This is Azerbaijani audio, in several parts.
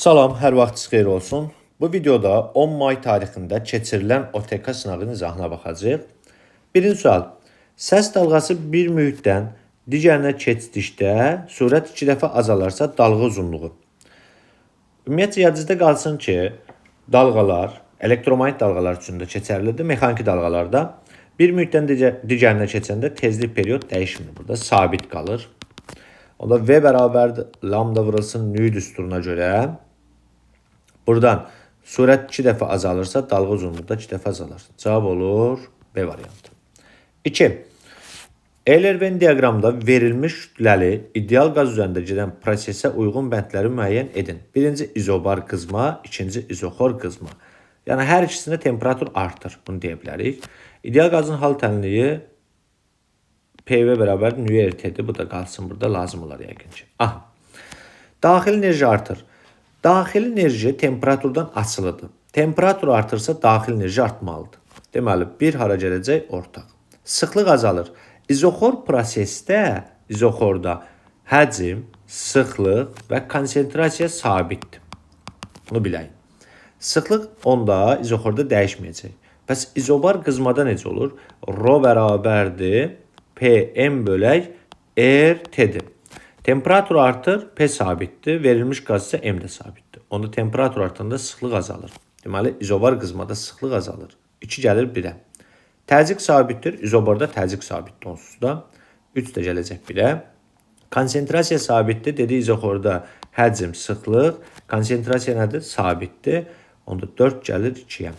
Salam, hər vaxtınız xeyir olsun. Bu videoda 10 may tarixində keçirilən OTK sınavının izahına baxacağıq. Birinci sual. Səs dalğası bir mühitdən digərinə keçdikdə sürət 2 dəfə azalarsa dalğa uzunluğu. Ümumiyyətlə yadınızda qalsın ki, dalğalar, elektromagnet dalğalar üçün də keçərlidir, mexaniki dalğalarda bir mühitdən digərinə keçəndə tezlik periyod dəyişmir. Burada sabit qalır. Onda V bərabərdir lambda vurulsun nü düsturuna görə. Buradan sürət 2 dəfə azalırsa dalğa uzunluğu da 2 dəfə azalır. Cavab olur B variantı. 2. Eyler-Venn diaqramda verilmiş kütləli ideal qaz üzərində gedən prosesə uyğun bəndləri müəyyən edin. Birinci izobar qızma, ikinci izoxor qızma. Yəni hər ikisində temperatur artır. Bunu deyə bilərik. İdeal qazın hal tənliyi PV bərabər nü-RT-dir. Bu da qalsın burada, lazım olar yəqin ki. Daxil enerji artır. Daxil enerji temperaturdan asılıdır. Temperatur artırsa daxil enerji artmalıdır. Deməli, bir hara gələcək? Ortaq. Sıxlıq azalır. İzoxor prosesdə, izoxorda həcm, sıxlıq və konsentrasiya sabitdir. Bunu bilək. Sıxlıq onda izoxorda dəyişməyəcək. Bəs izobar qızmada necə olur? Rho bərabərdir PM bölək RT-dir. Temperatur artır, P sabitdir. Verilmiş qaz isə M də sabitdir. Onda temperatur artanda sıxlıq azalır. Deməli, izobar qızmada sıxlıq azalır. 2 gəlir 1-ə. Təzyiq sabitdir. İzobarda təzyiq sabitdir onsuz da. 3 də gələcək 1-ə. Konsentrasiya sabitdir. Dedi izoxorda həcm, sıxlıq. Konsentrasiya nədir? Sabitdir. Onda 4 gəlir 2-yə.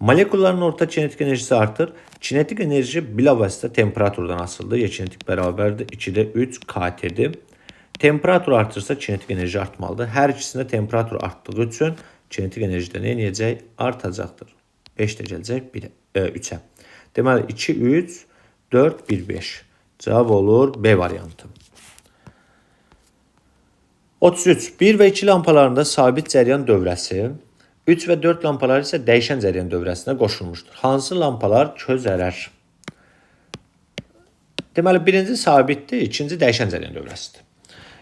Molekulların orta kinetik enerjisi artır. Kinetik enerji bilavasitə temperaturdan asılıdır. Y kinetik bərabərdir 2-də 3 KT-dir. Temperatur artırsa kinetik enerji artmalıdır. Hər ikisində temperatur artdığı üçün kinetik enerji də nə edəcək? Artacaqdır. 5 də gələcək 3-ə. Deməli 2, 3, 4, 1, 5. Cavab olur B variantı. 33. 1 və 2 lampalarında sabit cəryan dövrəsi, 3 və 4 lampalar isə dəyişən cəryan dövrəsinə qoşulmuşdur. Hansı lampalar közərər? Deməli, birinci sabitdir, ikinci dəyişən cəryan dövrəsidir.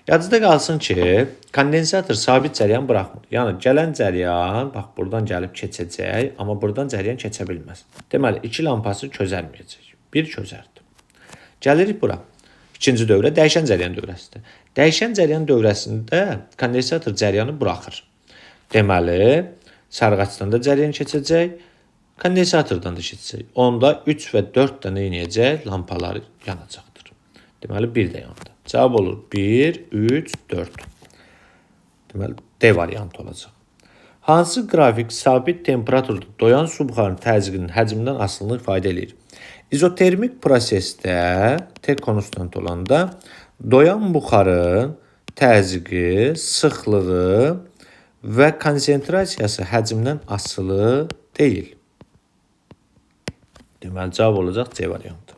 Yadınızda qalsın ki, kondensator sabit cəryan buraxmır. Yəni, gələn cəryan, bax, buradan gəlib keçəcək, amma buradan cəryan keçə bilməz. Deməli, 2 lampası közərməyəcək. 1 közərdir. Gəlirik bura. İkinci dövrə dəyişən cəryan dövrəsidir. Dəyişən cəryan dövrəsində kondensator cəryanı buraxır. Deməli, sarğaçdan da cəryan keçəcək, kondensatordan da keçəcək. Onda 3 və 4 də nə edəcək? Lampalar yanacaqdır. Deməli, 1 də yandı. Cavab olur 1, 3, 4. Deməli, D variantı olacaq. Hansı qrafik sabit temperaturda doyan su buxarının təzyiqinin həcmindən asılılığını ifadə edir? İzotermik prosesdə, T konstant olanda, doyan buxarın təzyiqi, sıxlığı və konsentrasiyası həcmdən asılı deyil. Deməli, cavab olacaq C variantı.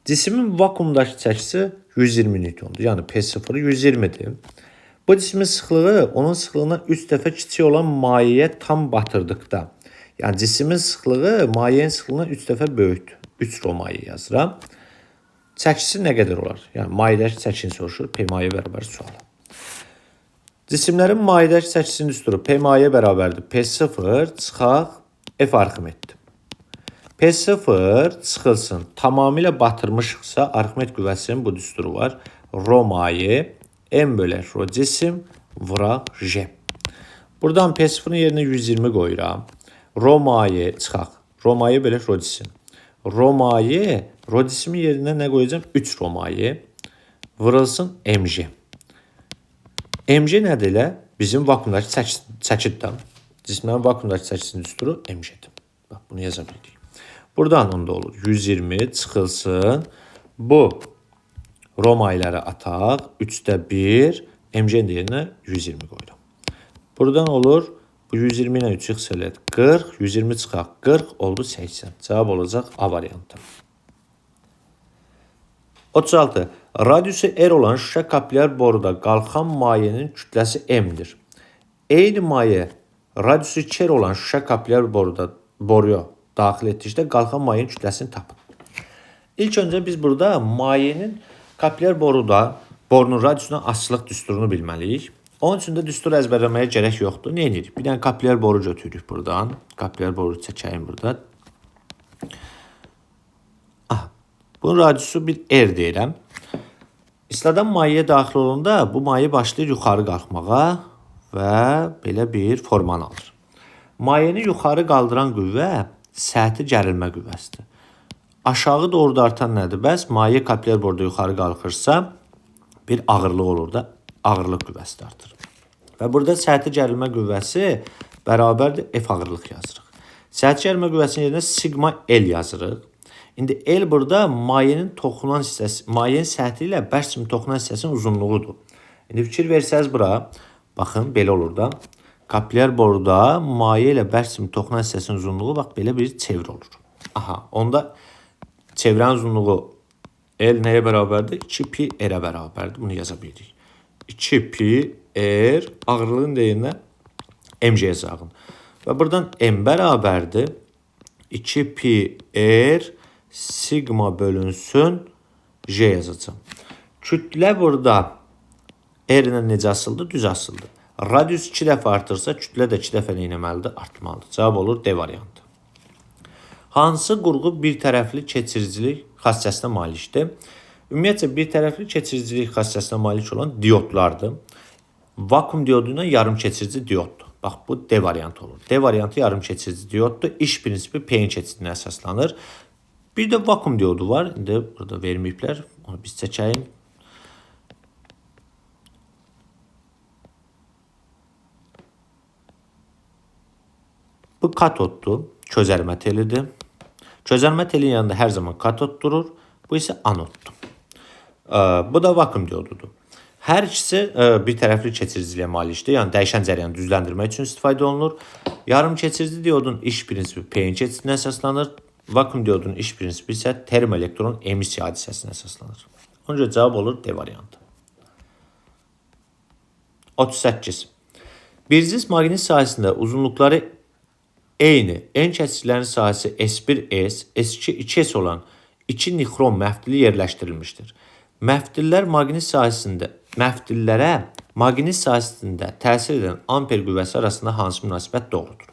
Cismin vakuumdakı çəkisi 120 newtondur. Yəni P0 120-dir. Bu cismin sıxlığı onun sıxlığına 3 dəfə kiçik olan mayeyə tam batırdıqda, yəni cismin sıxlığı mayenin sıxlığına 3 dəfə böyükdür. 3 rho maye yazıram. Çəkisi nə qədər olar? Yəni mayedəki çəkini soruşur. P maye bərabər sualı. Cisimlərin mayedəki çəkisinin düsturu P maye bərabərdir. P0 çıxaq F arximetdir. P0 çıxılsın. Tamamilə batırmışıqsa Arximet qüvvəsinin bu düsturu var. Rho maye, M bölək rho cisim, vura J. Buradan P0'ın yerinə 120 qoyuram. Rho maye çıxaq. Rho maye bölək rho cisim. Rho maye, rho cismin yerinə nə qoyacağım? 3 rho maye. Vurulsun MJ. MJ nədir elə? Bizim vakuumdakı çəkidir. Cismlərin vakuumdakı çəkisinin düsturu MJ-dir. Bax, bunu yaza bilirik. Buradan onda olur 120 çıxılsın. Bu rho mayeləri ataq. 3'də 1. MJ-nin yerinə 120 qoyuram. Buradan olur bu 120 ilə 3 çıxs elədir. 40, 120 çıxaq. 40 oldu 80. Cavab olacaq A variantı. 36. Radiusu R olan şüşə kapillər boruda qalxan mayenin kütləsi M-dir. Eyni maye radiusu 2R olan şüşə kapillər boruya daxil etdikdə qalxan mayenin kütləsini tapın. İlk öncə biz burada mayenin kapillər borunun radiusuna asılılıq düsturunu bilməliyik. Onun üçün də düstur əzbərləməyə gərək yoxdur. Nə edirik? Bir dənə kapillər boru götürürük buradan. Kapillər boru çəkəyim burada. Bunun radiusu bir R deyirəm. İsladan mayeyə daxil olanda bu maye başlayır yuxarı qalxmağa və belə bir formanı alır. Mayeni yuxarı qaldıran qüvvə səthi gərilmə qüvvəsidir. Aşağı doğru da artan nədir? Bəs maye kapillər boruda yuxarı qalxırsa bir ağırlıq olur da, ağırlıq qüvvəsi artır. Və burada səthi gərilmə qüvvəsi bərabərdir F ağırlıq yazırıq. Səthi gərilmə qüvvəsinin yerinə sigma L yazırıq. İndi L burada mayenin toxunan hissəsi, mayenin səthi ilə bərk kimi toxunan hissəsinin uzunluğudur. İndi fikir versəz bura, baxın belə olur da. Kapillər boruda maye ilə bərk kimi toxunan hissəsinin uzunluğu bax belə bir çevre olur. Aha, onda çevrənin uzunluğu L nəyə bərabərdir? 2pi R-ə bərabərdir. Bunu yaza bilirik. 2pi R ağırlığın deyinə mc yazağın. Və buradan m bərabərdir 2pi R sigma bölünsün J yazacağım. Kütlə burada R ilə necə asıldı? Düz asıldı. Radius 2 dəfə artırsa, kütlə də 2 dəfə neynəməlidir? Artmalıdır. Cavab olur D variantı. Hansı qurğu bir tərəfli keçiricilik xassəsinə malikdir? Ümumiyyətcə bir tərəfli keçiricilik xassəsinə malik olan diodlardır. Vakuum diodu ilə yarım keçirici dioddur. Bax bu D variantı olur. D variantı yarım keçirici dioddur. İş prinsipi P-in keçidinə əsaslanır. Bir də vakuum diodu var. İndi burada verməyiblər. Onu biz çəkəyim. Bu katoddur. Közərmə telidir. Közərmə telin yanında hər zaman katod durur. Bu isə anoddur. Bu da vakuum diodudur. Hər ikisi bir tərəfli keçiriciliyə malikdir. Yəni dəyişən cərəyanı düzləndirmək üçün istifadə olunur. Yarım keçirici diodun iş prinsipi P-in keçidinə əsaslanır. Vakuum diodunun iş prinsipi isə termoelektron emissiya hadisəsinə əsaslanır. Ona görə cavab olur D variantı. 38. Bir cisim maqnit sahəsində uzunluqları eyni N kəsirlərin sahəsi S1S, S2, 2S olan 2 nixron məfdili yerləşdirilmişdir. Məfdillərə maqnit sahəsində təsir edən amper qüvvəsi arasında hansı münasibət doğrudur?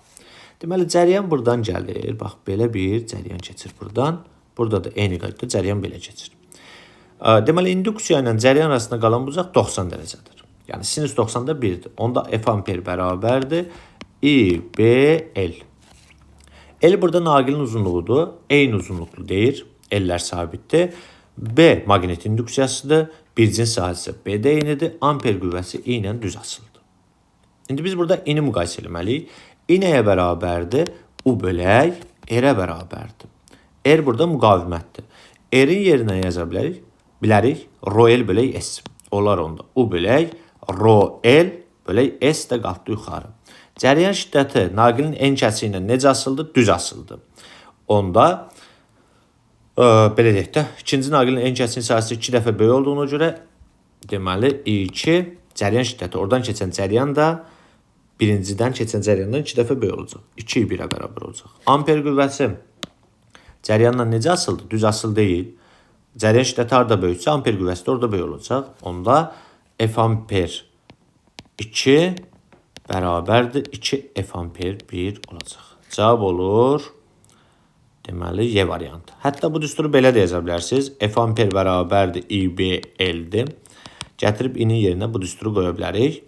Deməli, cəryan buradan gəlir. Bax, belə bir cəryan keçir buradan. Burada da eyni qaydada cəryan belə keçir. Deməli, induksiya ilə cəryan arasında qalan bucaq 90 dərəcədir. Yəni, sinüs 90-da 1-dir. Onda F amper bərabərdir. IBL. L burada naqilin uzunluğudur. Eyni uzunluqlu deyir. L'lər sabitdir. B maqnit induksiyasıdır. Bircin sahəsi B-də eynidir. Amper qüvvəsi I ilə düz asılıdır. İndi biz burada I-ni müqayisə etməliyik. I nəyə bərabərdir? U bölək R-ə bərabərdir. R burada müqavimətdir. R-in yerinə yaza bilərik. Rho L bölək S. Olar onda. U bölək Rho L bölək S də qalxdı yuxarı. Cəryan şiddəti naqilin N kəsi ilə necə asıldı? Düz asıldı. Onda belə deyək də, ikinci naqilin N kəsinin sahəsi 2 dəfə böyük olduğuna görə deməli I2 cəryan şiddəti oradan keçən cəryan da birincidən keçən cəryandan 2 dəfə böyük olacaq. 2 1-ə bərabər olacaq. Amper qüvvəsi cəryanla necə asıldı? Düz asıl deyil. Cəryan şiddəti harda böyüksə, amper qüvvəsi də orada böyük olacaq. Onda F amper 2 bərabərdir 2 F amper 1 olacaq. Cavab olur deməli Y variantı. Hətta bu düsturu belə də yaza bilərsiniz. F amper bərabərdir IBL-dir. Gətirib I-nin yerinə bu düsturu qoya bilərik.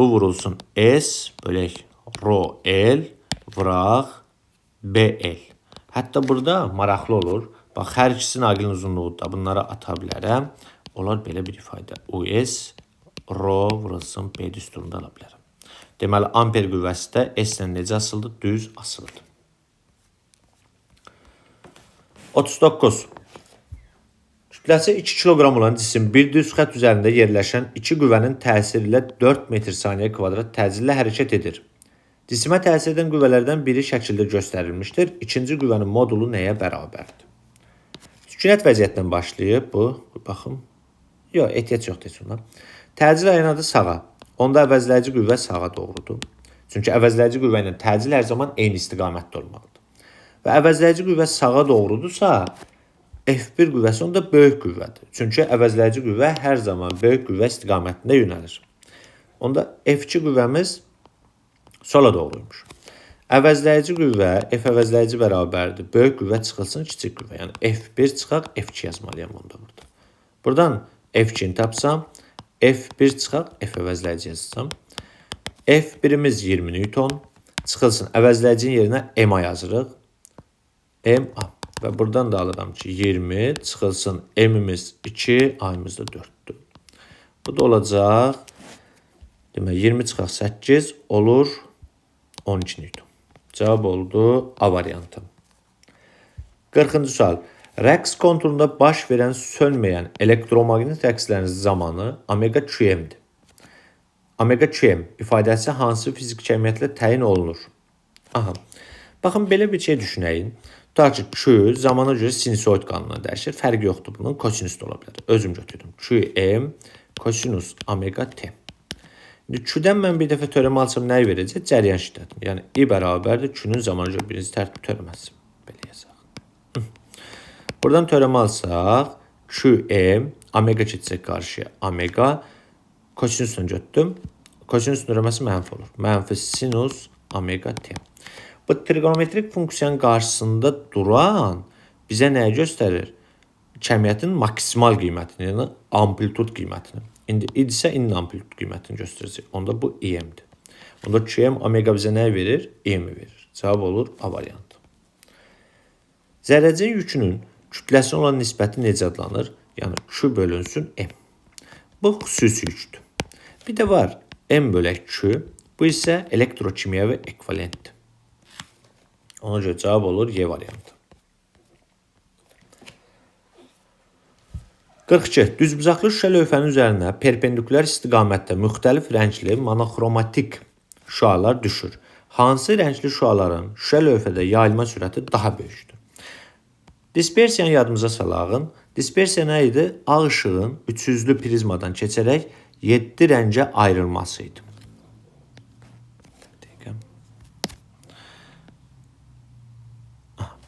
U vurulsun S bölək Rho L vuraq BL. Hətta burada maraqlı olur. Bax, hər ikisi naqilin uzunluğu da bunlara ata bilərəm. Onlar belə bir ifadə. US Rho vurulsun B düsturunda ala bilərəm. Deməli, amper qüvvəsi də S-lə necə asıldı? Düz asıldı. 39. Kütləsi 2 kiloqram olan cisim bir düz xətt üzərində yerləşən 2 qüvvənin təsiri ilə 4 metr saniyə kvadrat təcillə hərəkət edir. Cisimə təsir edən qüvvələrdən biri şəkildə göstərilmişdir. İkinci qüvvənin modulu nəyə bərabərdir? Sükunət vəziyyətdən başlayıb bu. Baxın. Yox, ehtiyac yoxdur heç ondan. Təcil ayanadı sağa. Onda əvəzləyici qüvvə sağa doğrudur. Çünki əvəzləyici qüvvə ilə təcil hər zaman eyni istiqamətdə olmalıdır. Və əvəzləyici qüvvə sağa doğrudursa, F1 qüvvəsi onda böyük qüvvədir. Çünki əvəzləyici qüvvə hər zaman böyük qüvvə istiqamətində yönəlir. Onda F2 qüvvəmiz sola doğruymuş. Əvəzləyici qüvvə, F əvəzləyici bərabərdir. Böyük qüvvə çıxılsın, kiçik qüvvə. Yəni F1 çıxaq, F2 yazmalıyam onda burada. Buradan F2-ni tapsam, F1 çıxaq, F əvəzləyici yazacağam. F1-imiz 20 Newton. Çıxılsın, əvəzləyicinin yerinə MA yazırıq. MA. Və buradan da alıram ki, 20 çıxılsın, M-imiz 2, A-imiz da 4-dür. Bu da olacaq. Demək, 20 çıxaq 8 olur 12 Newton. Cavab oldu A variantı. 40-cı sual. Rəqs konturunda baş verən sönməyən elektromaqnit rəqslərin zamanı omega QM-dir. Omega QM ifadəsi hansı fiziki kəmiyyətlə təyin olunur? Aha. Baxın, belə bir şey düşünəyin. Tutaq ki, Q zamana görə sinusoid qanununa dəyişir. Fərqi yoxdur bunun. Kosinüs də ola bilər. Özüm götürdüm. QM kosinüs omega T. Q-dən mən bir dəfə teorem alsam nəyi verəcək? Cəryan şiddətini. Yəni I bərabərdir Q-nun zamana görə birinci tərtib teoreməsi. Belə yazaq. Buradan teorem alsaq QM omega keçəcək qarşıya. Omega kosinüslə götürdüm. Kosinüs teoreməsi mənfi olur. Mənfi sinus omega T. Bu trigonometrik funksiyanın qarşısında duran bizə nəyi göstərir? Kəmiyyətin maksimal qiymətini, yəni amplitud qiymətini. İndi id isə inin amplitud qiymətini göstərəcək. Onda bu EM-dir. Onda QM omega bizə nə verir? EM-i verir. Cavab olur A variantı. Zərrəcin yükünün kütləsinə olan nisbəti necə adlanır? Yəni Q bölünsün M. Bu xüsusi yükdür. Bir də var M bölək Q. Bu isə elektrokimyəvi ekvivalentdir. Ona görə cavab olur Y variantı. 42. Düzbucaqlı şüşə lövhənin üzərinə perpendikulyar istiqamətdə müxtəlif rəngli monoxromatik şüalar düşür. Hansı rəngli şüaların şüşə lövhədə yayılma sürəti daha böyükdür? Dispersiyanı yadımıza salağın. Dispersiya nə idi? Ağ ışığın 300-lü prizmadan keçərək 7 rəngə ayrılması idi.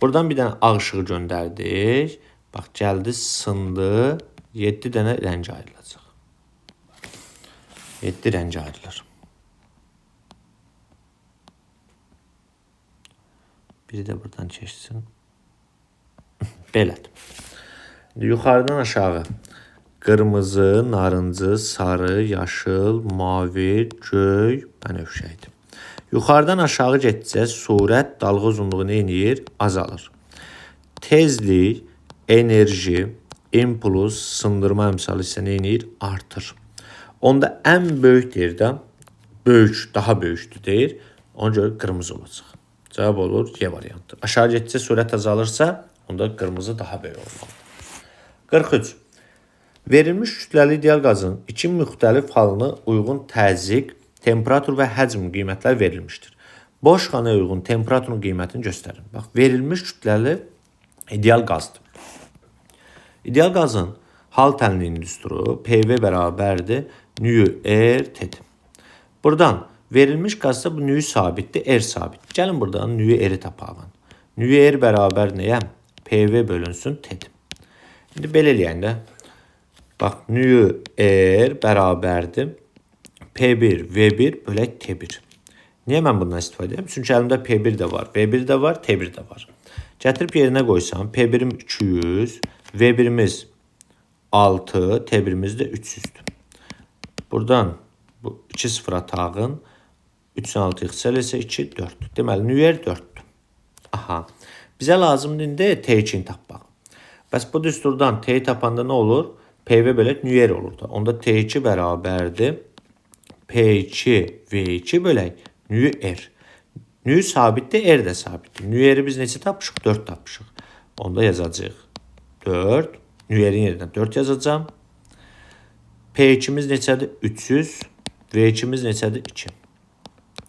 Buradan bir dənə ağ ışığı göndərdik. Bax, gəldi, sındı. 7 dənə rəng ayrılacaq. 7 rəng ayrılır. Biri də buradan keçsin. Belədir. Yuxarıdan aşağı qırmızı, narıncı, sarı, yaşıl, mavi, göy, bənövşəydir. Yuxarıdan aşağı getcə surət, dalğa uzunluğu nə edir? Azalır. Tezlik, enerji, impuls, sındırma əmsalı isə nə edir? Artır. Onda ən böyük deyir də, böyük, daha böyükdür deyir. Ona görə qırmızı olacaq. Cavab olur Y variantı. Aşağı getcə surət azalırsa, onda qırmızı daha böyük olmalıdır. 43. Verilmiş kütləli ideal qazın iki müxtəlif halına uyğun təzyiq, temperatur və həcm qiymətlər verilmişdir. Boş xanaya uyğun temperaturun qiymətini göstərin. Bax, verilmiş kütləli ideal qazdır. İdeal qazın hal tənliyin düsturu PV bərabərdir νR-T-dir. Buradan verilmiş qazda bu nü sabitdir, R sabitdir. Gəlin buradan nü-R'i tapalım. Nü-R bərabər nəyə? PV bölünsün T-dir. İndi belə eləyəndə, bax, nü-R bərabərdir P1, V1 bölək T1. Niyə mən bundan istifadə edirəm? Çünki əlimdə P1 də var, V1 də var, T1 də var. Gətirib yerinə qoysam, P1'im 200, V1'imiz 6, T1'imiz də 300'dür. Buradan bu 2 sıfıra tağın, 3'ün 6 xsəl isə 2, 4'dür. Deməli, nü-R 4'dür. Aha, bizə lazımdır indi T2'ni tapmaq. Bəs bu düsturdan T tapanda nə olur? PV bölək nü-R olur da. Onda T2 bərabərdir P2 V2 bölək nü-R. Nü sabitdir, R də sabitdir. Nü-R'i biz neçə tapmışıq? 4 tapmışıq. Onda yazacağıq 4. Nü-R'in yerinə 4 yazacağım. P2'miz neçədir? 300. V2'miz neçədir? 2.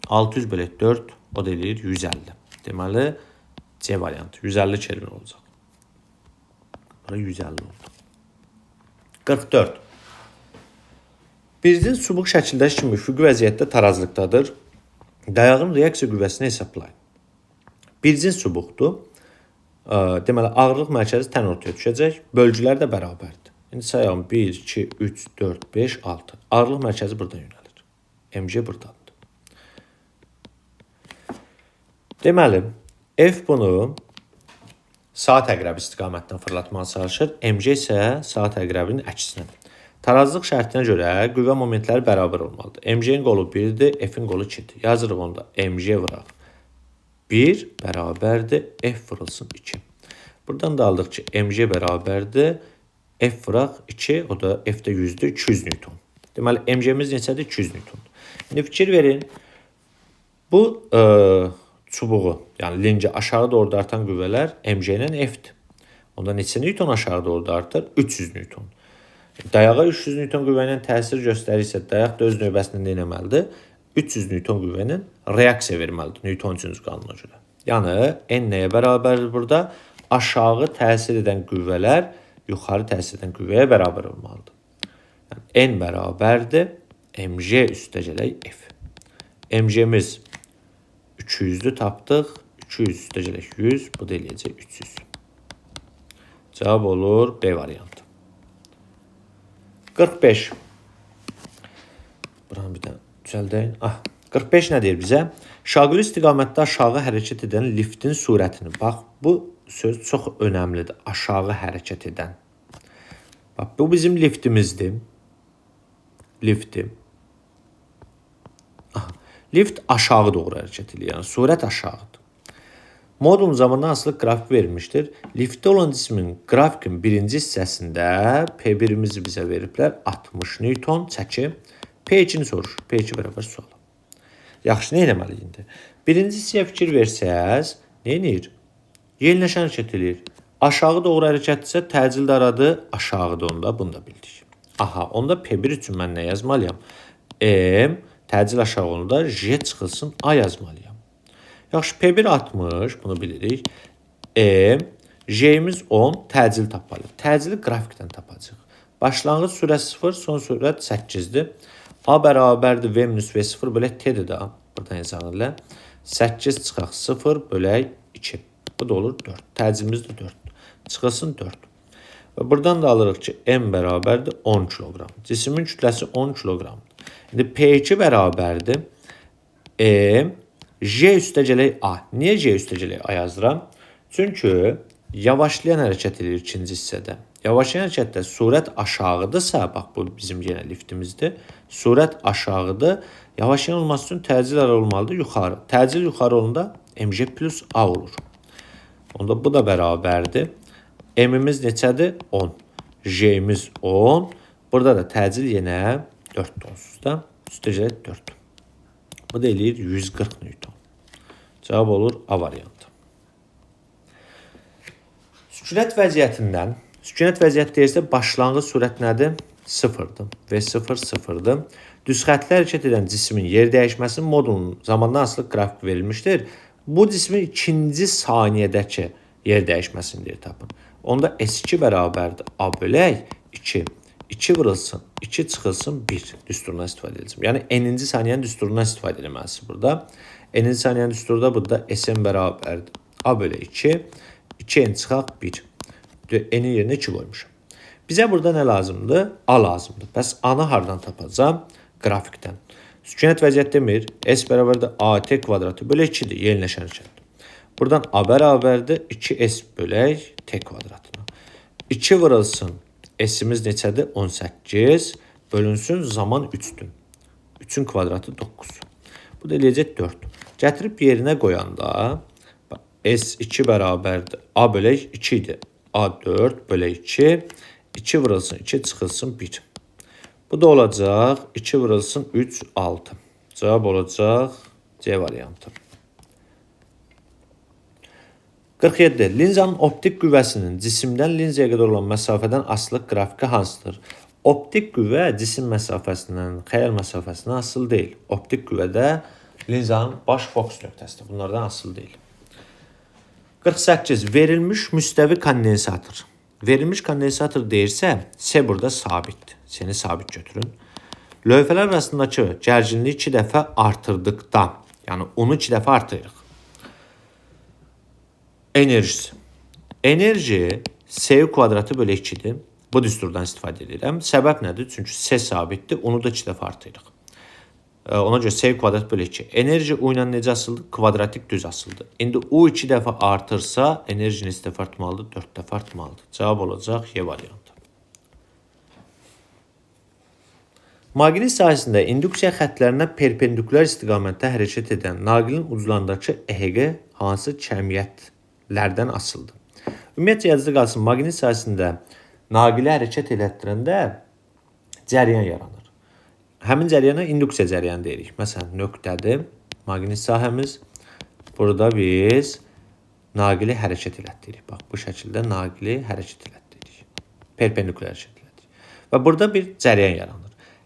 600 bölək 4 o da eləyir 150. Deməli C variantı 150 Kelvin olacaq. Bura 150 oldu. 44. Birinci çubuq şəkildəki kimi üfüqi vəziyyətdə tarazlıqdadır. Dayağın reaksiya qüvvəsini hesablayın. Birinci çubuqdur. Deməli, ağırlıq mərkəzi tən ortaya düşəcək. Bölgülər də bərabərdir. İndi sayalım 1, 2, 3, 4, 5, 6. Ağırlıq mərkəzi buradan yönəlir. mc buradadır. Deməli, f bunu saat əqrəbi istiqamətdən fırlatmağa çalışır. mc isə saat əqrəbinin əksinə. Tarazlıq şərtinə görə qüvvə momentləri bərabər olmalıdır. mc-nin qolu 1-dir, f-in qolu 2-dir. Yazırıq onda mc vuraq 1 bərabərdir, f vurulsun 2. Buradan da aldıq ki, mc bərabərdir, f vuraq 2, o da f də 100-dür, 200 Newton. Deməli, mc'miz neçədir? 200 Newton. İndi fikir verin, bu çubuğu, yəni linci aşağı doğru dartan qüvvələr mc ilə f-dir. Onda neçə Newton aşağı doğru dartır? 300 Newton. Dayağa 300 Newton qüvvə ilə təsir göstərirsə, dayaq da öz növbəsində nə etməlidir? 300 Newton qüvvənin reaksiya verməlidir Newton 3-cü qanuna görə. Yəni, n nəyə bərabərdir burada? Aşağı təsir edən qüvvələr yuxarı təsir edən qüvvəyə bərabər olmalıdır. Yəni, n bərabərdir mc üstəgələk f. mc'miz 200'lü tapdıq. 200 üstəgələk 100, bu da eləyəcək 300. Cavab olur B variantı. 45. Buranı bir də düzəldək. 45 nə deyir bizə? Şaquli istiqamətdə aşağı hərəkət edən liftin sürətini. Bax, bu söz çox önəmlidir. Aşağı hərəkət edən. Bax, bu bizim liftimizdir. Liftim. Lift aşağı doğru hərəkət edir. Yəni, sürət aşağıdır. Modulun zamandan asılı qrafik verilmişdir. Liftdə olan cismin grafikin birinci hissəsində P1'imizi bizə veriblər. 60 Newton çəki. P2'ni soruşur. P2 bərabər sual. Yaxşı, nə eləməliyik indi? Birinci hissəyə fikir versəz, nə edir? Yeniləşən hərəkət edir. Aşağı doğru hərəkətdirsə, təcil daradı aşağıdır onda. Bunu da bildik. Aha, onda P1 üçün mən nə yazmalıyam? M, təcil aşağı onda J çıxılsın A yazmalıyam. Yaxşı, P1 60, bunu bilirik. M, J'miz 10, təcil tapmalıyıq. Təcili qrafikdən tapacaq. Başlanğıc sürət 0, son sürət 8-dir. A bərabərdir V minus V0 bölək T'dir də. Buradan yazanırlar. 8 çıxaq 0 bölək 2. Bu da olur 4. Təcilimiz də 4. Çıxılsın 4. Və buradan da alırıq ki, M bərabərdir 10 kiloqram. Cismin kütləsi 10 kiloqramdır. İndi P2 bərabərdir M, J üstəgələk A. Niyə J üstəgələk A yazıram? Çünki yavaşlayan hərəkət edir ikinci hissədə. Yavaşlayan hərəkətdə sürət aşağıdırsa, bax bu bizim yenə liftimizdir. Sürət aşağıdır. Yavaşlayan olması üçün təcil olmalıdır yuxarı. Təcil yuxarı olanda mc plus A olur. Onda bu da bərabərdir. M'imiz neçədir? 10. J'imiz 10. Burada da təcil yenə 4 onsuz da. Üstəgələk 4. Bu da eləyir 140 Newton. Cavab olur A variantı. Sükunət vəziyyətindən, sükunət vəziyyəti deyirsə, başlanğıc sürət nədir? 0'dır. V0 0'dır. Düz xətli hərəkət edən cismin yer dəyişməsinin modulunun zamandan asılı qrafik verilmişdir. Bu cismin ikinci saniyədəki yer dəyişməsini deyir tapın. Onda S2 bərabərdir A bölək 2. 2 vurulsun, 2 çıxılsın 1 düsturundan istifadə edəcəm. Yəni, n-ci saniyənin düsturundan istifadə edilməlidir burada. N-ci saniyənin düsturda burada Sn bərabərdir A bölü 2. 2n çıxaq 1. N-in yerinə 2 qoymuşam. Bizə burada nə lazımdır? A lazımdır. Bəs A-nı hardan tapacam? Qrafikdən. Sükunət vəziyyət demir. S bərabərdir AT kvadratı bölü 2-dir. Yeniləşən hərəkətdir. Buradan A bərabərdir 2S bölək T kvadratına. 2 vurulsun. S-imiz neçədir? 18. Bölünsün zaman 3'dür. 3'ün kvadratı 9. Bu da eləyəcək 4. Gətirib yerinə qoyanda S2 bərabərdir. A bölək 2 idi. A4 bölək 2. 2 vurulsun 2 çıxılsın 1. Bu da olacaq 2 vurulsun 3 6. Cavab olacaq C variantı. 47. Linzanın optik qüvvəsinin cisimdən linzaya qədər olan məsafədən asılı qrafiki hansıdır? Optik qüvvə cisim məsafəsindən, xəyal məsafəsindən asılı deyil. Optik qüvvədə linzanın baş fokus nöqtəsidir. Bunlardan asılı deyil. 48. Verilmiş müstəvi kondensator. Verilmiş kondensator deyirsə, S burada sabitdir. S-ni sabit götürün. Lövhələr arasındakı gərginliyi 2 dəfə artırdıqda, yəni onu 2 dəfə artırırıq. Enerjisi. Enerji S kvadratı bölü 2'dir. Bu düsturdan istifadə edirəm. Səbəb nədir? Çünki S sabitdir. Onu da 2 dəfə artırırıq. Ona görə S kvadrat bölü 2. Enerji U ilə necə asıldı? Kvadratik düz asıldı. İndi U 2 dəfə artırsa, enerji neçə dəfə artmalıdır? 4 dəfə artmalıdır. Cavab olacaq Y variantı. Maqnit sahəsində induksiya xəttlərinə perpendikulyar istiqamətdə hərəkət edən naqilin uclarındakı EHG hansı cəmiyyətlərdən asılıdır? Ümumiyyətcə yazıda qalsın, maqnit sahəsində naqili hərəkət elətdirəndə cəryan yaranır. Həmin cəryana induksiya cəryanı deyirik. Məsələn, nöqtədir maqnit sahəmiz. Burada biz naqili hərəkət elətdiririk. Bax, bu şəkildə naqili hərəkət elətdiririk. Perpendikulyar hərəkət elətdiririk. Və burada bir cəryan yaranır.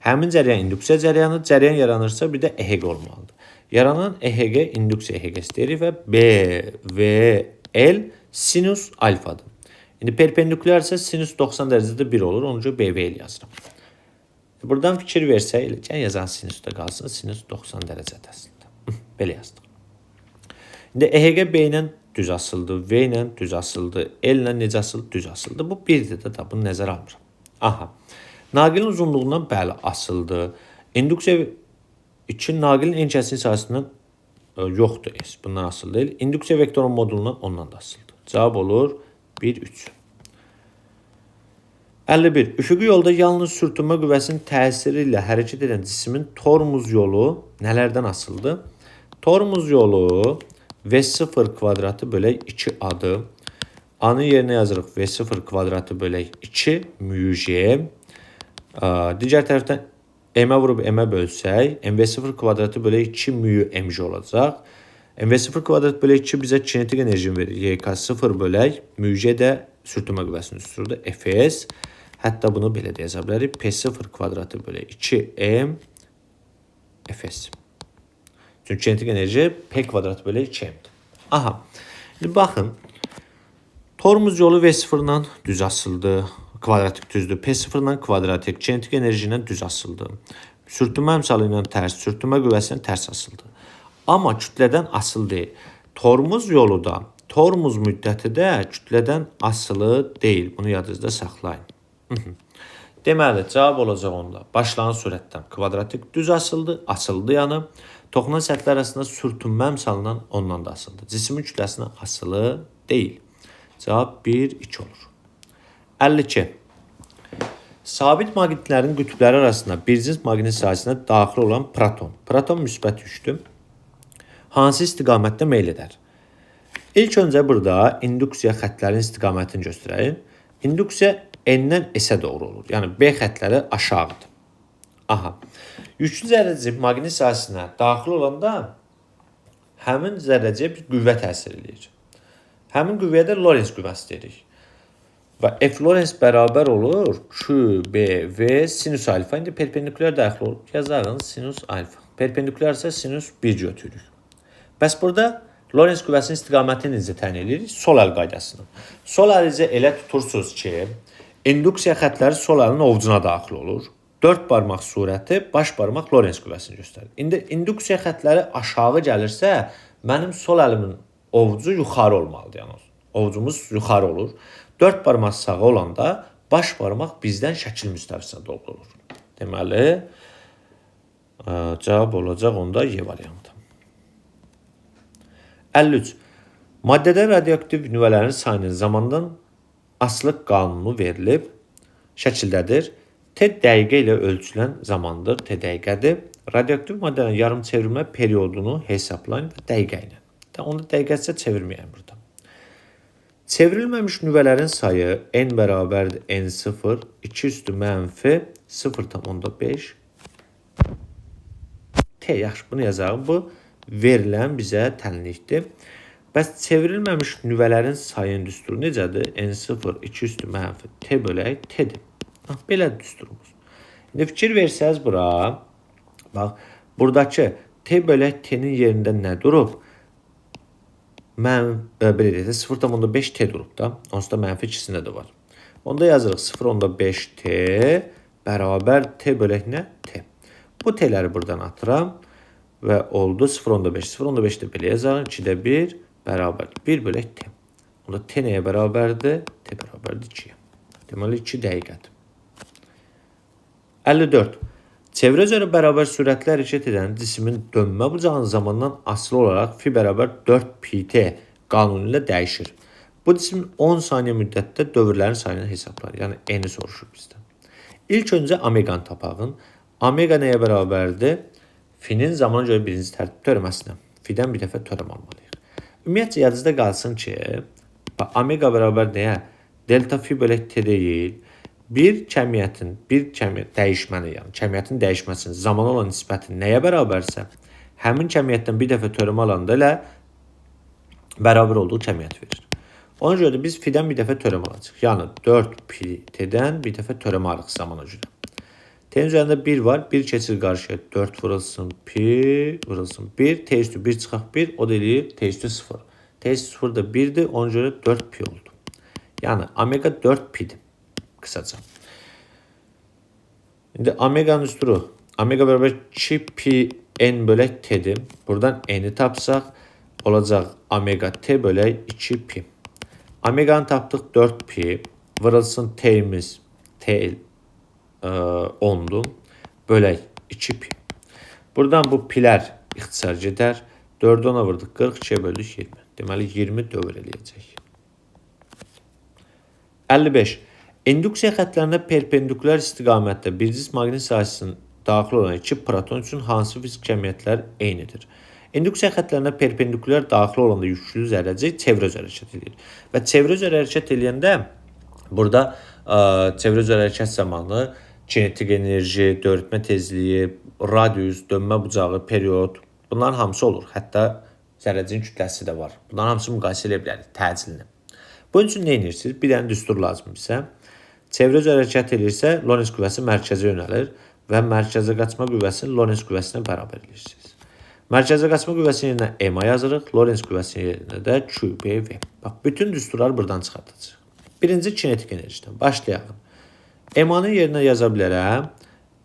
Həmin cəryan induksiya cəryanı, cəryan yaranırsa bir də EHG olmalıdır. Yaranan EHG induksiya EHG-si deyirik və BVL sinus alfadır. İndi perpendikulyar isə sinus 90 dərəcədə 1 olur, onun üçün BVL yazırım. Buradan fikir versək, eləcən yazan sinusda qalsın, sinus 90 dərəcədə əslində. Belə yazdıq. İndi EHG B ilə düz asıldı, V ilə düz asıldı, L ilə necə asıldı? Düz asıldı. Bu birdir də, bunu nəzərə almıram. Aha. Naqilin uzunluğundan bəli asıldı. İnduksiya üçün naqilin en kəskin sahəsindən yoxdur S. Bundan asılı deyil. İnduksiya vektorun modulundan ondan da asıldı. Cavab olur 1, 3. 51. Üfüqi yolda yalnız sürtünmə qüvvəsinin təsiri ilə hərəkət edən cismin tormuz yolu nələrdən asıldı? Tormuz yolu V0 kvadratı bölək 2 adı. A-nın yerinə yazırıq V0 kvadratı bölək 2 müj. Digər tərəfdən M-ə vurub M-ə bölsək, MV0 kvadratı bölək 2 müj mj olacaq. MV0 kvadrat bölək 2 bizə kinetik enerjini verir. YK0 bölək müj də sürtünmə qüvvəsinin üstüdür. Fs. Hətta bunu belə də yaza bilərik. P0 kvadratı bölək 2M Fs. Çünki kinetik enerji P kvadratı bölək 2M'dir. Aha. Şimdi baxın. Tormuz yolu V0-dan düz asıldı. Kvadratik düzdür. P0-dan kvadratik, kinetik enerji ilə düz asıldı. Sürtünmə əmsalı ilə tərs, sürtünmə qüvvəsi ilə tərs asıldı. Amma kütlədən asılı deyil. Tormuz yolu da, tormuz müddəti də kütlədən asılı deyil. Bunu yadınızda saxlayın. Deməli, cavab olacaq onda. Başlanğıc sürətdən kvadratik düz asıldı, asıldı yanı. Toxunan səthlər arasında sürtünmə əmsalından ondan da asıldı. Cismin kütləsinə asılı deyil. Cavab 1, 2 olur. 52. Sabit maqnitlərin qütbləri arasında bir cins maqnit sahəsinə daxil olan proton. Proton müsbət yükdür. Hansı istiqamətdə meyl edər? İlk öncə burada induksiya xəttlərin istiqamətini göstərəyim. İnduksiya N-dən S-ə doğru olur. Yəni B xəttləri aşağıdır. Aha. Yüklü zərrəcik maqnit sahəsinə daxil olanda həmin zərrəciyə bir qüvvə təsir edir. Həmin qüvvəyə də Lorentz qüvvəsi deyirik. Və F Lorentz bərabər olur QBV sinus alfa. İndi perpendikulyar daxil olur. Yazarın sinus alfa. Perpendikulyar isə sinus 1 götürürük. Bəs burada Lorentz qüvvəsinin istiqamətini necə təyin edirik? Sol əl qaydasını. Sol əlinizə elə tutursunuz ki, induksiya xəttləri sol əlin ovucuna daxil olur. 4 barmaq surəti baş barmaq Lorentz qüvvəsini göstərir. İndi induksiya xəttləri aşağı gəlirsə, mənim sol əlimin ovucu yuxarı olmalıdır. Yəni ovucumuz yuxarı olur. 4 barmaq sağa olanda baş barmaq bizdən şəkil müstəvisinə doğru olur. Deməli, cavab olacaq onda Y variantı. 53. Maddədə radioaktiv nüvələrin sayının zamandan asılıq qanunu verilib, şəkildədir. T dəqiqə ilə ölçülən zamandır, T dəqiqədir. Radioaktiv maddənin yarım çevrilmə periodunu hesablayın və dəqiqə ilə. Onu dəqiqətcə çevirməyəm burada. Çevrilməmiş nüvələrin sayı N bərabərdir N0, 2 üstü mənfi 0,5. T, yaxşı, bunu yazalım. Bu verilən bizə tənlikdir. Bəs çevrilməmiş nüvələrin sayının düsturu necədir? N0, 2 üstü mənfi T bölək T'dir. Belə düsturumuz. İndi fikir versəz bura, bax, buradakı T bölək T'nin yerində nə durub? Belə deyək, 0,5 T durub da. Onsuz da mənfi ikisində də var. Onda yazırıq 0,5 T bərabər T bölək nə? T. Bu T'ləri buradan atıram və oldu 0,5. 0,5 də belə yazarım. 2-də 1 bərabər 1 bölək T. Onda T nəyə bərabərdir? T bərabərdir 2-yə. Deməli 2 dəqiqədir. 54. Çevrə üzrə bərabər sürətlə hərəkət edən cismin dönmə bucağının zamandan asılı olaraq fi bərabər 4 pt qanunu ilə dəyişir. Bu cismin 10 saniyə müddətdə dövrlərin sayını hesablar. Yəni eni soruşur bizdən. İlk öncə omeqanı tapağın. Omega nəyə bərabərdir? Finin zamana görə birinci tərtib teoreməsinə. Fidən bir dəfə teorem almalıyıq. Ümumiyyətcə yadınızda qalsın ki, omega bərabər nəyə? Delta fi bölək t deyil. Bir kəmiyyətin dəyişməni, yəni kəmiyyətin dəyişməsinin zamana olan nisbəti nəyə bərabərsə, həmin kəmiyyətdən bir dəfə teorem alanda elə bərabər olduğu kəmiyyət verir. Ona görə də biz fidən bir dəfə teorem alacağıq. Yəni 4 pi t-dən bir dəfə teorem alırıq zamana görə. T'nin üzərində 1 var. 1 keçir qarşıya. 4 vurulsun pi, vurulsun 1. T üstü 1 çıxaq 1. O da eləyir T üstü 0. T üstü 0 da 1'dir. Ona görə 4 pi oldu. Yəni omega 4 pi'dir. Kısaca. Şimdi omeganın üstürü. Omega bərabər 2 pi n bölək t'dir. Buradan n'i tapsaq olacaq omega t bölək 2 pi. Omeganı tapdıq 4 pi. Vurulsun t'imiz t 10'du. Bölək 2 pi. Buradan bu pi'lər ixtisar gedər. 4'ü 10'a vurduk 40, 2'ye böldük 20. Deməli 20 dövr eləyəcək. 55. İnduksiya xətlərində perpendikulyar istiqamətdə bir cism maqnit sahəsinin daxil olan 2 proton üçün hansı fizik kəmiyyətlər eynidir? İnduksiya xətlərində perpendikulyar daxil olanda yüklü zərrəcik çevrə üzrə hərəkət edir. Və çevrə üzrə hərəkət edəndə burada çevrə üzrə hərəkət zamanı kinetik enerji, dövrətmə tezliyi, radius, dönmə bucağı, period bunların hamısı olur. Hətta zərrəciyin kütləsi də var. Bunların hamısını müqayisə edə bilərik təcilini. Bunun üçün nə edirsiniz? Bir dənə düstur lazım bizə. Çevrə üzrə hərəkət edirsə, Lorentz qüvvəsi mərkəzə yönəlir və mərkəzə qaçma qüvvəsini Lorentz qüvvəsinə bərabər edirsiniz. Mərkəzə qaçma qüvvəsinin yerinə m yazırıq, Lorentz qüvvəsinin yerinə də qb. Bax, bütün düsturları buradan çıxartacağıq. Birinci kinetik enerjidən başlayaq. M-nın yerinə yaza bilərəm.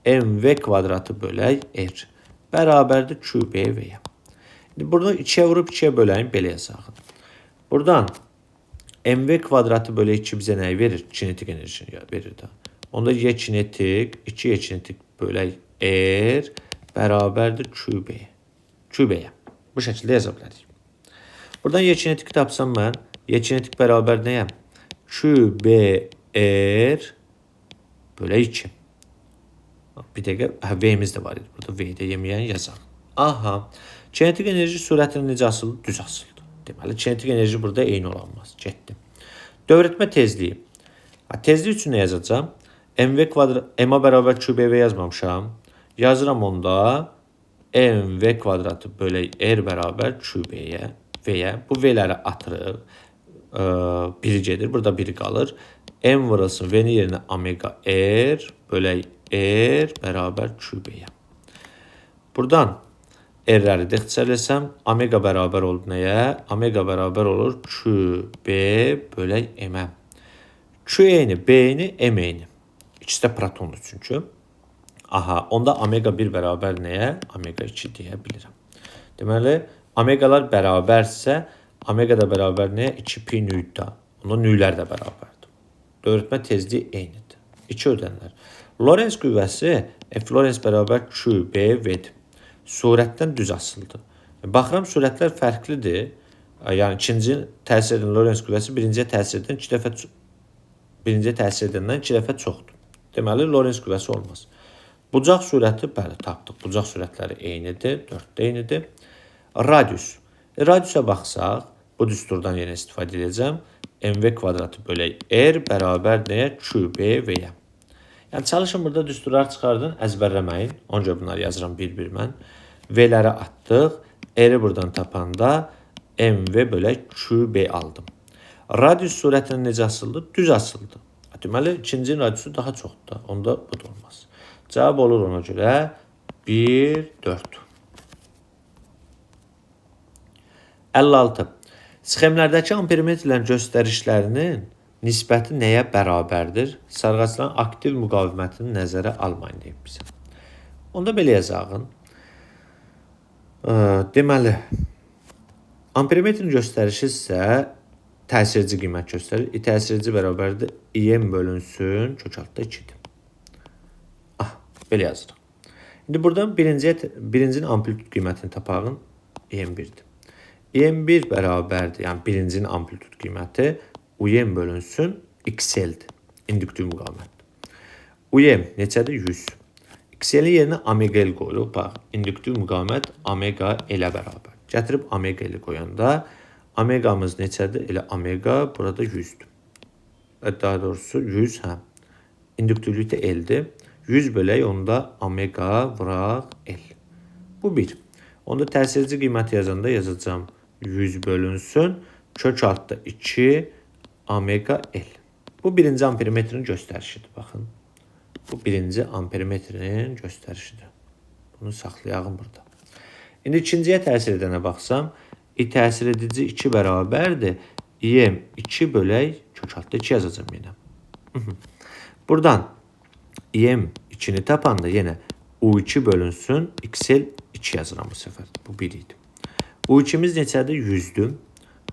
mv kvadratı bölək r bərabərdir qb-yə. Burada 2'ye vurub 2'ye böləyim, belə yazaq. Buradan mv kvadratı bölü 2 bizə nəyi verir? Kinetik enerjini verir də. Onda y kinetik, 2y kinetik bölək r bərabərdir qb-yə. Qb-yə. Bu şəkildə yaza bilərik. Buradan y kinetik tapsam mən, y kinetik bərabər nəyə? qb-r bölü 2. Bir dəqiqə, v-miz də var idi. Burada v-də yeməyən yazaq. Aha, kinetik enerji sürətinin necə asılı? Düz asılı. Deməli, kinetik enerji burada eyni olanmaz. Getdim. Dövrətmə tezliyi. Tezlik üçün nə yazacağım? mv kvadrat, m-a bərabər qb yazmamışam. Yazıram onda mv kvadratı bölək r bərabər qb-yə, v-yə. Bu v-ləri atırıq. Biri gedir, burada biri qalır. M vurulsun v-nin yerinə omega r bölək r bərabər qb-yə. Buradan r-ləri də ixtisar etsəm, omega bərabər oldu nəyə? Omega bərabər olur qb bölək m-ə. Q eyni, b eyni, m eyni. İkisi də protondur çünki. Aha, onda omega 1 bərabər nəyə? Omega 2 deyə bilirəm. Deməli, omegalar bərabərsə, omega da bərabər nəyə? 2 pi nüydə. Onda nüylər də bərabərdir. Dövrətmə tezliyi eynidir. 2 ödənlər. Lorentz qüvvəsi F Lorentz bərabər qb-v'dir. Surətdən düz asılıdır. Baxıram, surətlər fərqlidir. Yəni, ikinci təsir edən Lorentz qüvvəsi birinciyə təsir edən 2 dəfə çoxdur. Deməli, Lorentz qüvvəsi olmaz. Bucaq surəti, bəli, tapdıq. Bucaq surətləri eynidir, 4-də eynidir. Radius. Radiusa baxsaq, bu düsturdan yenə istifadə edəcəm. mv kvadratı bölək r bərabər nəyə? qb-v'yə. Yəni, çalışın burada düsturlar çıxardın, əzbərləməyin. Onca bunları yazıram bir-bir mən. V-ləri atdıq. R-i buradan tapanda mv bölək qb aldım. Radius surətinin necə asıldı? Düz asıldı. Deməli, ikinci radiusu daha çoxdur. Onda bu da olmaz. Cavab olur ona görə 1, 4. 56. Sxemlərdəki ampermetrlərin göstərişlərinin nisbəti nəyə bərabərdir? Sarğacların aktiv müqavimətini nəzərə almayın deyib bizə. Onda belə yazağın. Deməli, ampermetrin göstərişi isə təsirci qiymət göstərir. Təsirci bərabərdir. İm bölünsün, kök altda 2-dir. Belə yazırıq. İndi buradan birincinin amplitude qiymətini tapağın EM1'dir. EM1 bərabərdir, yəni birincinin amplitude qiyməti UM bölünsün XL-dir. İndüktiv müqavimət. UM neçədir? 100. XL-in yerinə omega L qoyuruq. Bax, indüktiv müqavimət omega L-ə bərabər. Gətirib omega L qoyanda omegamız neçədir? Elə omega burada 100-dür. Daha doğrusu 100, hə. İndüktivlik də L-dir. 100 bölək onda omega vuraq L. Bu 1. Onda təsirci qiyməti yazanda yazacağım 100 bölünsün kök altda 2 omega L. Bu birinci ampermetrin göstərişidir. Baxın. Bu birinci ampermetrin göstərişidir. Bunu saxlayalım burada. İndi ikinciyə təsir edənə baxsam, təsir edici 2 bərabərdir. EM 2 bölək kök altda 2 yazacağım yenə. Buradan EM 2'ni tapanda yenə U2 bölünsün XL 2 yazıram bu səfər. Bu 1 idi. U2'miz neçədir? 100'dür.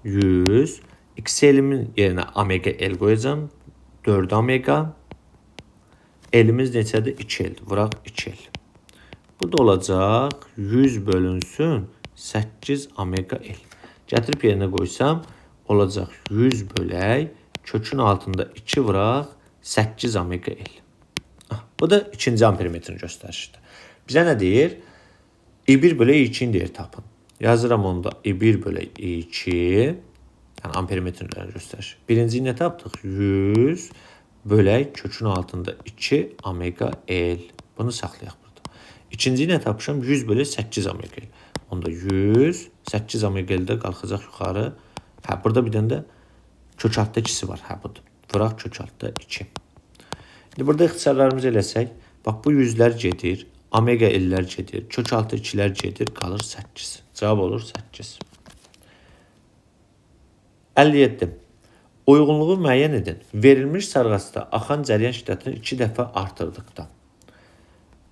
100. XL'imin yerinə omega L qoyacağım. 4 omega. L'imiz neçədir? 2L'dir. Vuraq 2L. Bu da olacaq 100 bölünsün 8 omega L. Gətirib yerinə qoysam olacaq 100 bölək kökün altında 2 vuraq 8 omega L. Bu da ikinci ampermetrin göstərişidir. Bizə nə deyir? I1 bölək I2'ni deyir tapın. Yazıram onda I1 bölək I2. Yəni ampermetrinlərin göstərişi. Birinciyi nə tapdıq? 100 bölək kökün altında 2 omega L. Bunu saxlayaq burada. İkinciyi nə tapmışam? 100 bölək 8 omega L. Onda 100, 8 omega L-də qalxacaq yuxarı. Hə, burada bir dənə də kök altda 2'si var. Hə, budur. Vuraq kök altda 2. İndi burada ixtisarlarımızı eləsək, bax bu 100'lər gedir, omega L'lər gedir, kök altı 2'lər gedir, qalır 8. Cavab olur 8. 57. Uyğunluğu müəyyən edin. Verilmiş sarğasında axan cəryan şiddətini 2 dəfə artırdıqda.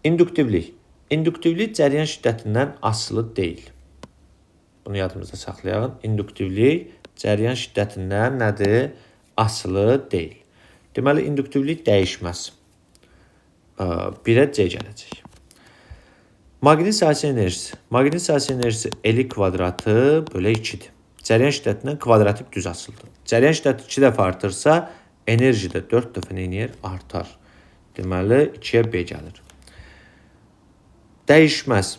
İnduktivlik. İnduktivlik cəryan şiddətindən asılı deyil. Bunu yadımızda saxlayalım. İnduktivlik cəryan şiddətindən nədir? Asılı deyil. Deməli, induktivlik dəyişməz. 1'ə C gələcək. Maqnit sahəsi enerjisi. Maqnit sahəsi enerjisi L kvadratı bölə 2'dir. Cəryan şiddətindən kvadratik düz asıldır. Cəryan şiddəti 2 dəfə artırsa, enerji də 4 dəfə neyniyər? Artar. Deməli, 2'yə B gəlir. Dəyişməz.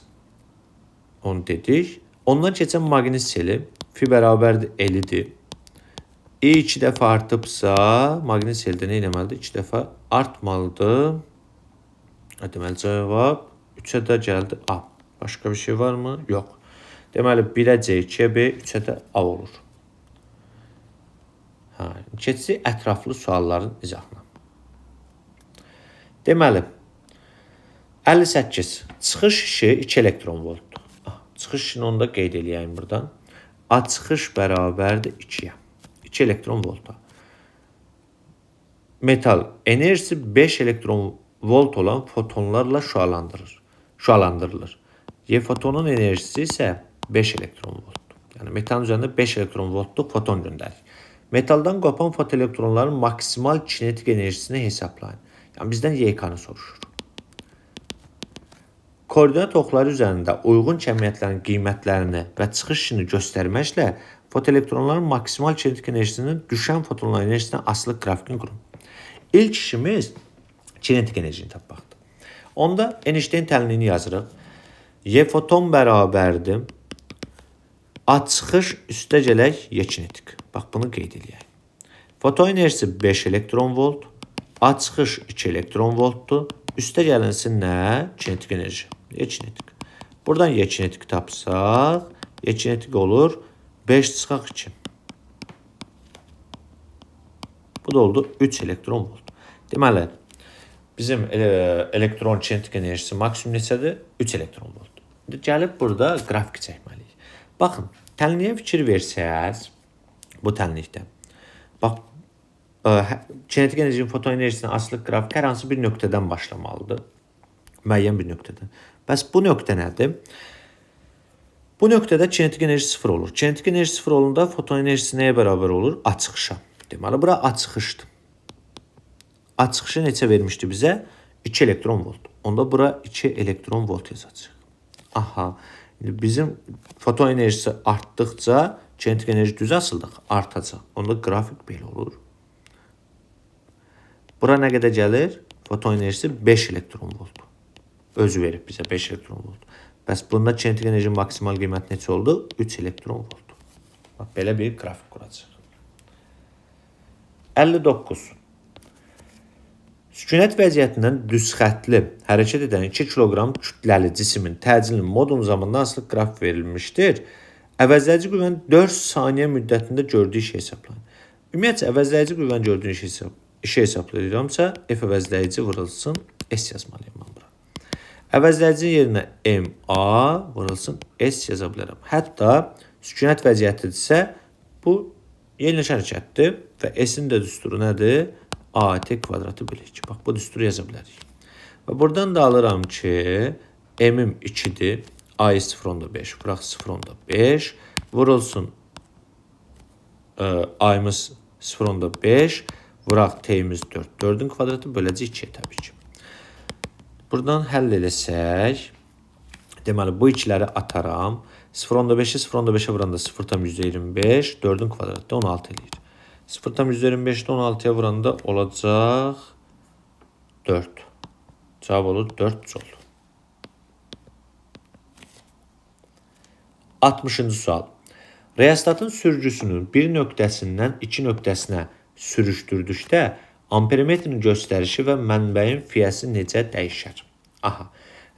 Onu dedik. Ondan keçən maqnit seli fi bərabərdir L-idir. E 2 dəfə artıbsa, maqnit seldə nə eləməlidir? 2 dəfə artmalıdır. Deməli, cavab 3'ə də gəldi A. Başqa bir şey varmı? Yox. Deməli, 1'ə C, 2'ə B, 3'ə də A olur. Keçsi ətraflı sualların izahına. Deməli, 58. Çıxış işi 2 elektron voltdur. Çıxış işini onu da qeyd eləyəyim buradan. A çıxış bərabərdir 2'yə. 2 elektron volta. Metal enerjisi 5 elektron volt olan fotonlarla şüalandırılır. Y fotonun enerjisi isə 5 elektron voltdur. Yəni metalın üzərində 5 elektron voltluq foton göndərir. Metaldan qopan fotoelektronların maksimal kinetik enerjisini hesablayın. Yəni bizdən YK-nı soruşur. Koordinat oxları üzərində uyğun kəmiyyətlərin qiymətlərini və çıxış işini göstərməklə fotoelektronların maksimal kinetik enerjisinin düşən fotonların enerjisindən asılı qrafikini qurun. İlk işimiz kinetik enerjini tapmaqdır. Onda Einstein tənliyini yazırıq. Y foton bərabərdir. A çıxış üstə gələk Y kinetik. Bax, bunu qeyd edək. Foton enerjisi 5 elektron volt. A çıxış 2 elektron voltdur. Üstə gəlinsin nə? Kinetik enerji. Y kinetik. Buradan Y kinetik tapsaq, Y kinetik olur 5 çıxaq 2. Bu da oldu 3 elektron volt. Deməli, bizim elektron kinetik enerjisi maksimum neçədir? 3 elektron volt. Gəlib burada qrafik çəkməliyik. Baxın, tənliyə fikir versəz, bu tənlikdə. Bax, kinetik enerjinin foton enerjisinin asılı qrafik hər hansı bir nöqtədən başlamalıdır. Müəyyən bir nöqtədən. Bəs bu nöqtə nədir? Bu nöqtədə kinetik enerji 0 olur. Kinetik enerji 0 olunda foton enerjisi nəyə bərabər olur? A çıxışa. Deməli, bura A çıxışdır. A çıxışı neçə vermişdi bizə? 2 elektron volt. onda bura 2 elektron volt yazacaq. Aha. İndi bizim foton enerjisi artdıqca kinetik enerji düz asıldıq artacaq. Onda qrafik belə olur. Bura nə qədər gəlir? Foton enerjisi 5 elektron volt. Özü verib bizə 5 elektron volt. Bəs bunda kinetik enerji maksimal qiyməti neçə oldu? 3 elektron volt. Bax, belə bir qrafik quracaq. 59. Sükunət vəziyyətindən düz xətli hərəkət edən 2 kiloqram kütləli cismin təcilinin modulun zamanından asılı qrafik verilmişdir. Əvəzləyici qüvvənin 4 saniyə müddətində gördüyü işi hesablayın. Ümumiyyətlə, əvəzləyici qüvvənin gördüyü işi hesablayıramsa, F əvəzləyici vurulsun, S yazmalıyım mən bura. Əvəzləyicinin yerinə MA vurulsun, S yaza bilərəm. Hətta sükunət vəziyyətidirsə, bu yeniləşən hərəkətdir və S-in də düsturu nədir? AT kvadratı bölü 2. Bax, bu düsturu yaza bilərik. Və buradan da alıram ki, M-im 2-dir. A-yı 0.5, vuraq 0.5. Vurulsun A-yımız 0.5. Vuraq T-imiz 4. 4-ün kvadratı böləcək 2-yə təbii ki. Buradan həll eləsək, deməli, bu ikiləri ataram. 0.5-i 0.5-ə vuranda 0.25, 4-ün kvadratı 16 eləyir. 0.25-də 16-ya vuranda olacaq 4. Cavab olur 4 joule. 60-cı sual. Reostatın sürücüsünün bir nöqtəsindən 2 nöqtəsinə sürüşdürdükdə ampermetrin göstərişi və mənbəyin fiyəsi necə dəyişər? Aha.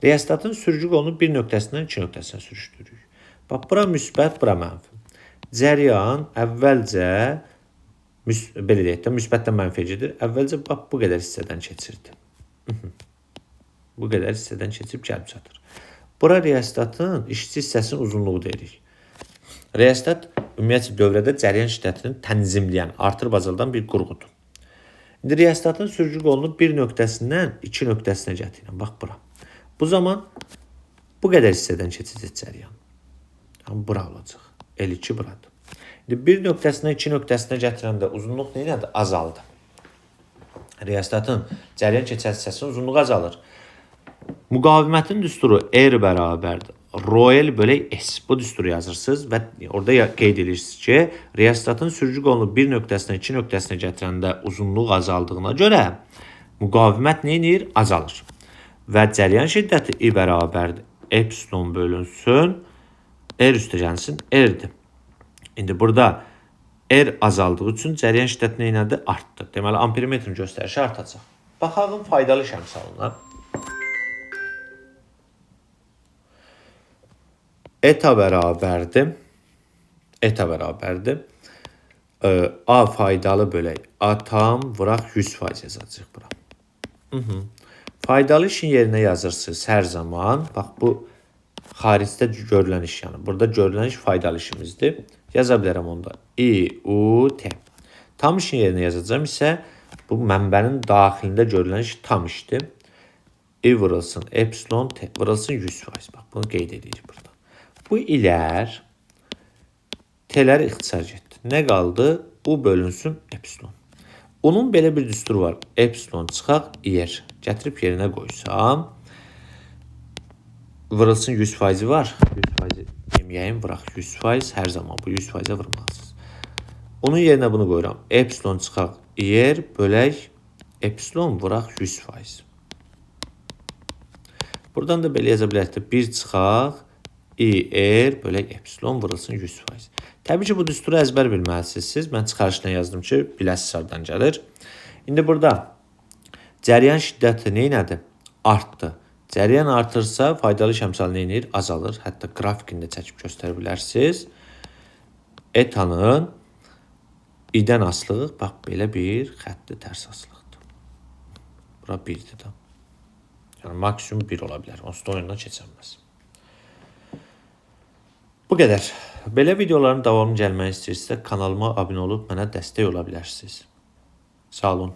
Reostatın sürücü qolunu bir nöqtəsindən 2 nöqtəsinə sürüşdürürük. Bax, bura müsbət, bura mənfi. Cəryan əvvəlcə belə deyək də, müsbətdən mənficidir. Əvvəlcə bax, bu qədər hissədən keçirdi. Bu qədər hissədən keçib gəlib çatır. Bura reostatın işçi hissəsinin uzunluğu deyirik. Reostat ümumiyyətlə dövrədə cəryan şiddətini tənzimləyən, artırıb azaldan bir qurğudur. İndi reostatın sürücü qolunu bir nöqtəsindən 2 nöqtəsinə gətirin. Bax, bura. Bu zaman bu qədər hissədən keçəcək cəryan. Bura olacaq. L2 buradır. Bir nöqtəsindən 2 nöqtəsinə gətirəndə uzunluq nədir? Azaldı. Reostatın cəryan keçən hissəsinin uzunluğu azalır. Müqavimətin düsturu R bərabərdir. Rho-L bölək S. Bu düsturu yazırsınız və orada qeyd edirsiniz ki, reostatın sürücü qolunu bir nöqtəsindən 2 nöqtəsinə gətirəndə uzunluq azaldığına görə müqavimət neyinir? Azalır. Və cəryan şiddəti I bərabərdir. Epsilon bölünsün, R üstə gəlsin, R-dir. İndi burada R azaldığı üçün cəryan şiddəti neynədir? Artdı. Deməli, ampermetrin göstərişi artacaq. Baxalım faydalı iş əmsalına. Eta bərabərdir. Eta bərabərdir. A faydalı bölək. A tam vuraq 100% yazacaq bura. Faydalı işin yerinə yazırsınız hər zaman. Bax, bu xaricdə görülən iş yəni. Burada görülən iş faydalı işimizdir. Yaza bilərəm onda. I, U, T. Tam işin yerinə yazacağım isə bu mənbənin daxilində görülən iş tam işdir. I vurulsun, epsilon, T vurulsun 100%. Bax, bunu qeyd edirik burada. Bu ilər T'ləri ixtisar getdi. Nə qaldı? U bölünsün, epsilon. Onun belə bir düsturu var. Epsilon çıxaq, yer. Gətirib yerinə qoysam. Vurulsun 100%'i var. 100%'i deməyəyim, vuraq 100%. Hər zaman bu 100%'e vurmalısınız. Onun yerinə bunu qoyuram. Epsilon çıxaq, yer bölək, epsilon vuraq 100%. Buradan da belə yaza bilərik. 1 çıxaq, I-R bölək epsilon vurulsun 100%. Təbii ki, bu düsturu əzbər bilməlisiniz. Mən çıxarışdan yazdım ki, biləsiniz hardan gəlir. İndi burada cəryan şiddəti neynədir? Artdı. Cəryan artırsa, faydalı iş əmsalı neynir? Azalır. Hətta qrafikində çəkib göstərə bilərsiniz. Etanın I-dən asılığı, bax, belə bir xəttli tərs asılıqdır. Bura 1'dir də. Yəni, maksimum 1 ola bilər. Onsuz da oyundan keçənməz. Bu qədər. Belə videoların davamı gəlmək istəyirsə, kanalıma abunə olub mənə dəstək ola bilərsiniz. Sağ olun.